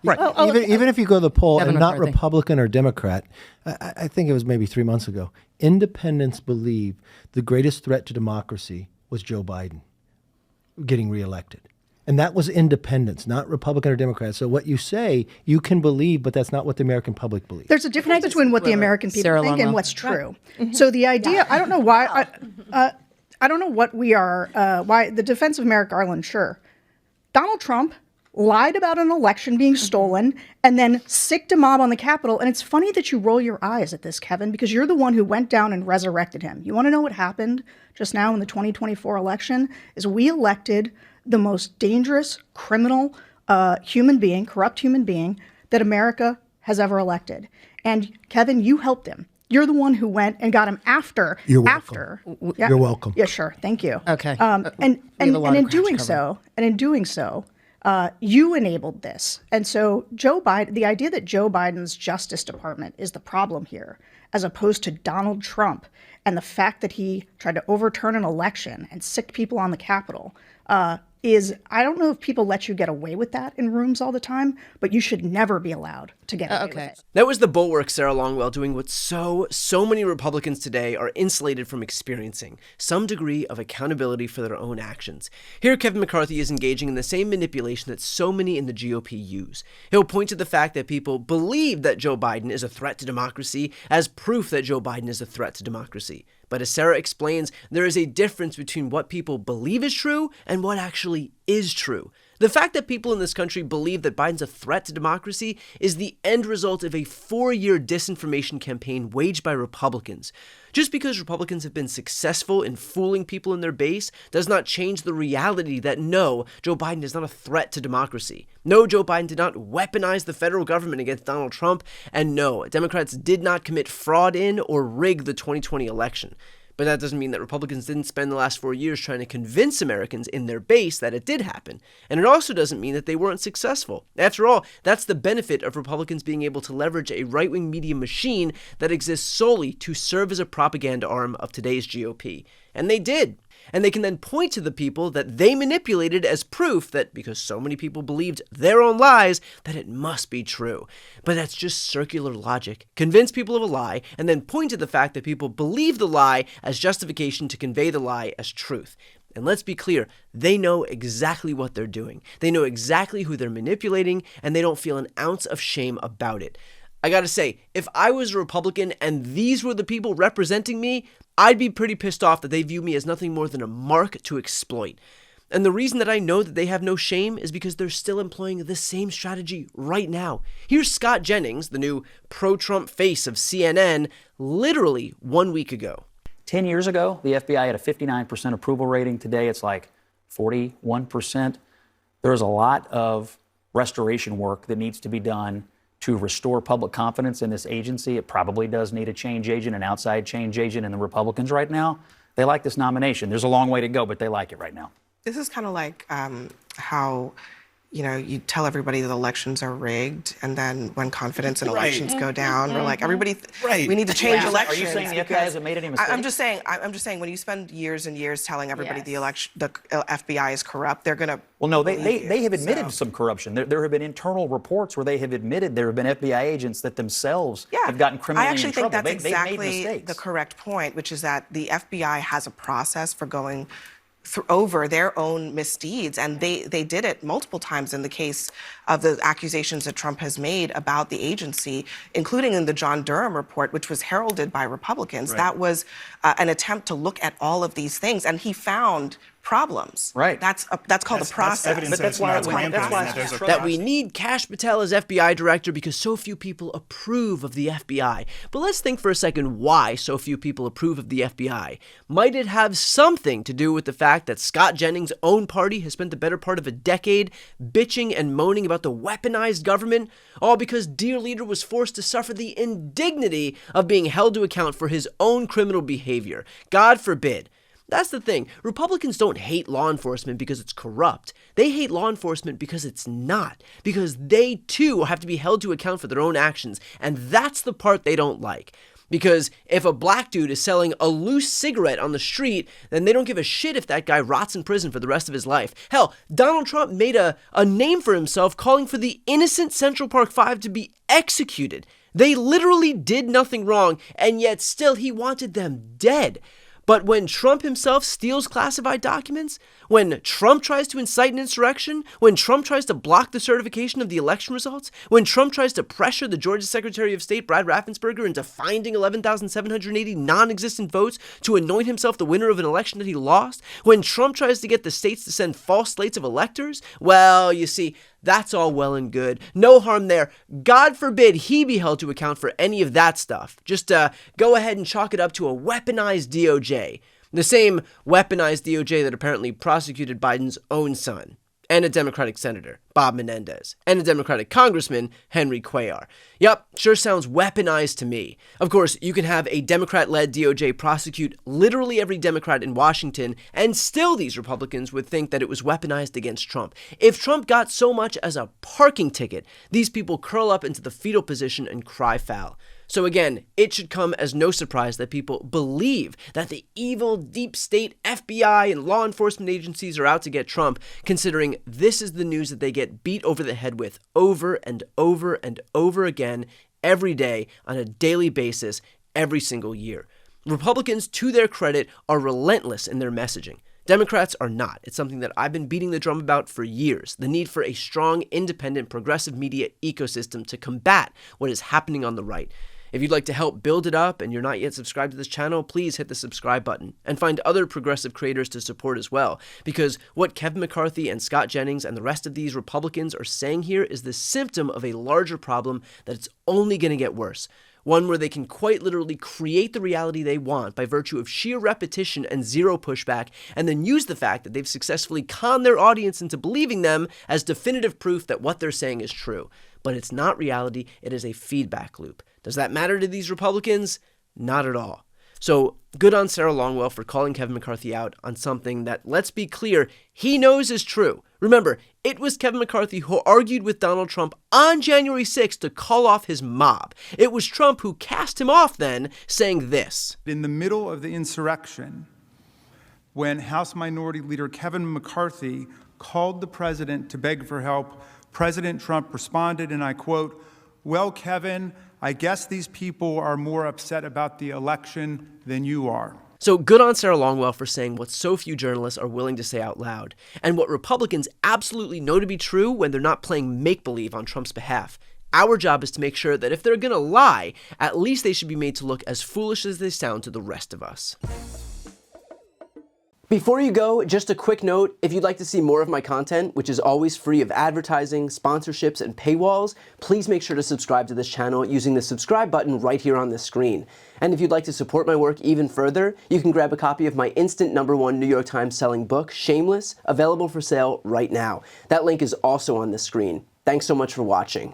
Right. Even if you go to the poll Kevin and not McCarthy. Republican or Democrat, I think it was maybe 3 months ago, independents believe the greatest threat to democracy was Joe Biden getting reelected. And that was independents, not Republican or Democrat. So what you say, you can believe, but that's not what the American public believes. There's a difference between what the American people Sarah think and Longwell. what's true. So the idea, I don't know why, I don't know what we are, why the defense of Merrick Garland, sure. Donald Trump lied about an election being stolen and then sicked a mob on the Capitol. And it's funny that you roll your eyes at this, Kevin, because you're the one who went down and resurrected him. You want to know what happened just now in the 2024 election? Is we elected the most dangerous, criminal human being, corrupt human being that America has ever elected. And Kevin, you helped him. You're the one who went and got him after. You're welcome. After. You're welcome. Yeah, sure. Thank you. Okay. And We have a lot of in ground doing to so, you enabled this. And so Joe Biden, the idea that Joe Biden's Justice Department is the problem here, as opposed to Donald Trump, and the fact that he tried to overturn an election and sick people on the Capitol, is, I don't know if people let you get away with that in rooms all the time, but you should never be allowed to get away with it. That was the bulwark Sarah Longwell doing what so many Republicans today are insulated from experiencing, some degree of accountability for their own actions. Here, Kevin McCarthy is engaging in the same manipulation that so many in the GOP use. He'll point to the fact that people believe that Joe Biden is a threat to democracy as proof that Joe Biden is a threat to democracy. But as Sarah explains, there is a difference between what people believe is true and what actually is true. The fact that people in this country believe that Biden's a threat to democracy is the end result of a 4-year disinformation campaign waged by Republicans. Just because Republicans have been successful in fooling people in their base does not change the reality that no, Joe Biden is not a threat to democracy. No, Joe Biden did not weaponize the federal government against Donald Trump. And no, Democrats did not commit fraud in or rig the 2020 election. But that doesn't mean that Republicans didn't spend the last 4 years trying to convince Americans in their base that it did happen. And it also doesn't mean that they weren't successful. After all, that's the benefit of Republicans being able to leverage a right-wing media machine that exists solely to serve as a propaganda arm of today's GOP. And they did. And they can then point to the people that they manipulated as proof that because so many people believed their own lies, that it must be true. But that's just circular logic. Convince people of a lie, and then point to the fact that people believe the lie as justification to convey the lie as truth. And let's be clear, they know exactly what they're doing. They know exactly who they're manipulating, and they don't feel an ounce of shame about it. I gotta say, if I was a Republican and these were the people representing me, I'd be pretty pissed off that they view me as nothing more than a mark to exploit. And the reason that I know that they have no shame is because they're still employing the same strategy right now. Here's Scott Jennings, the new pro-Trump face of CNN, literally 1 week ago. 10 years ago, the FBI had a 59% approval rating. Today, it's like 41%. There's a lot of restoration work that needs to be done to restore public confidence in this agency. It probably does need a change agent, an outside change agent, and the Republicans right now, they like this nomination. There's a long way to go, but they like it right now. This is kind of like how, you tell everybody that elections are rigged, and then when confidence in elections go down, we're like, everybody, we need to change elections. Are you saying the FBI hasn't made any mistakes? I'm just saying, when you spend years and years telling everybody the FBI is corrupt, they're gonna. Well, no, they have admitted some corruption. There have been internal reports where they have admitted there have been FBI agents that themselves have gotten criminally in trouble. I actually think that's They've made exactly the correct point, which is that the FBI has a process for going over their own misdeeds, and they did it multiple times in the case of the accusations that Trump has made about the agency, including in the John Durham report, which was heralded by Republicans. Right. That was an attempt to look at all of these things, and he found problems. Right. That's called a process. That's why that we need Kash Patel as FBI director because so few people approve of the FBI. But let's think for a second why so few people approve of the FBI. Might it have something to do with the fact that Scott Jennings' own party has spent the better part of a decade bitching and moaning about the weaponized government, all because dear leader was forced to suffer the indignity of being held to account for his own criminal behavior? God forbid. That's the thing. Republicans don't hate law enforcement because it's corrupt. They hate law enforcement because it's not. Because they, too, have to be held to account for their own actions. And that's the part they don't like. Because if a black dude is selling a loose cigarette on the street, then they don't give a shit if that guy rots in prison for the rest of his life. Hell, Donald Trump made a name for himself calling for the innocent Central Park Five to be executed. They literally did nothing wrong, and yet still he wanted them dead. But when Trump himself steals classified documents, when Trump tries to incite an insurrection, when Trump tries to block the certification of the election results, when Trump tries to pressure the Georgia Secretary of State, Brad Raffensperger, into finding 11,780 non-existent votes to anoint himself the winner of an election that he lost, when Trump tries to get the states to send false slates of electors, well, you see, that's all well and good. No harm there. God forbid he be held to account for any of that stuff. Just go ahead and chalk it up to a weaponized DOJ. The same weaponized DOJ that apparently prosecuted Biden's own son, and a Democratic senator, Bob Menendez, and a Democratic congressman, Henry Cuellar. Yup, sure sounds weaponized to me. Of course, you can have a Democrat-led DOJ prosecute literally every Democrat in Washington, and still these Republicans would think that it was weaponized against Trump. If Trump got so much as a parking ticket, these people curl up into the fetal position and cry foul. So again, it should come as no surprise that people believe that the evil deep state FBI and law enforcement agencies are out to get Trump, considering this is the news that they get beat over the head with over and over and over again every day on a daily basis every single year. Republicans, to their credit, are relentless in their messaging. Democrats are not. It's something that I've been beating the drum about for years. The need for a strong, independent, progressive media ecosystem to combat what is happening on the right. If you'd like to help build it up and you're not yet subscribed to this channel, please hit the subscribe button and find other progressive creators to support as well. Because what Kevin McCarthy and Scott Jennings and the rest of these Republicans are saying here is the symptom of a larger problem that it's only going to get worse. One where they can quite literally create the reality they want by virtue of sheer repetition and zero pushback, and then use the fact that they've successfully conned their audience into believing them as definitive proof that what they're saying is true. But it's not reality, it is a feedback loop. Does that matter to these Republicans? Not at all. So good on Sarah Longwell for calling Kevin McCarthy out on something that, let's be clear, he knows is true. Remember, it was Kevin McCarthy who argued with Donald Trump on January 6th to call off his mob. It was Trump who cast him off then, saying this. In the middle of the insurrection, when House Minority Leader Kevin McCarthy called the president to beg for help, President Trump responded, and I quote, "Well, Kevin, I guess these people are more upset about the election than you are." So good on Sarah Longwell for saying what so few journalists are willing to say out loud, and what Republicans absolutely know to be true when they're not playing make-believe on Trump's behalf. Our job is to make sure that if they're gonna lie, at least they should be made to look as foolish as they sound to the rest of us. Before you go, just a quick note, if you'd like to see more of my content, which is always free of advertising, sponsorships, and paywalls, please make sure to subscribe to this channel using the subscribe button right here on the screen. And if you'd like to support my work even further, you can grab a copy of my instant #1 New York Times selling book, Shameless, available for sale right now. That link is also on the screen. Thanks so much for watching.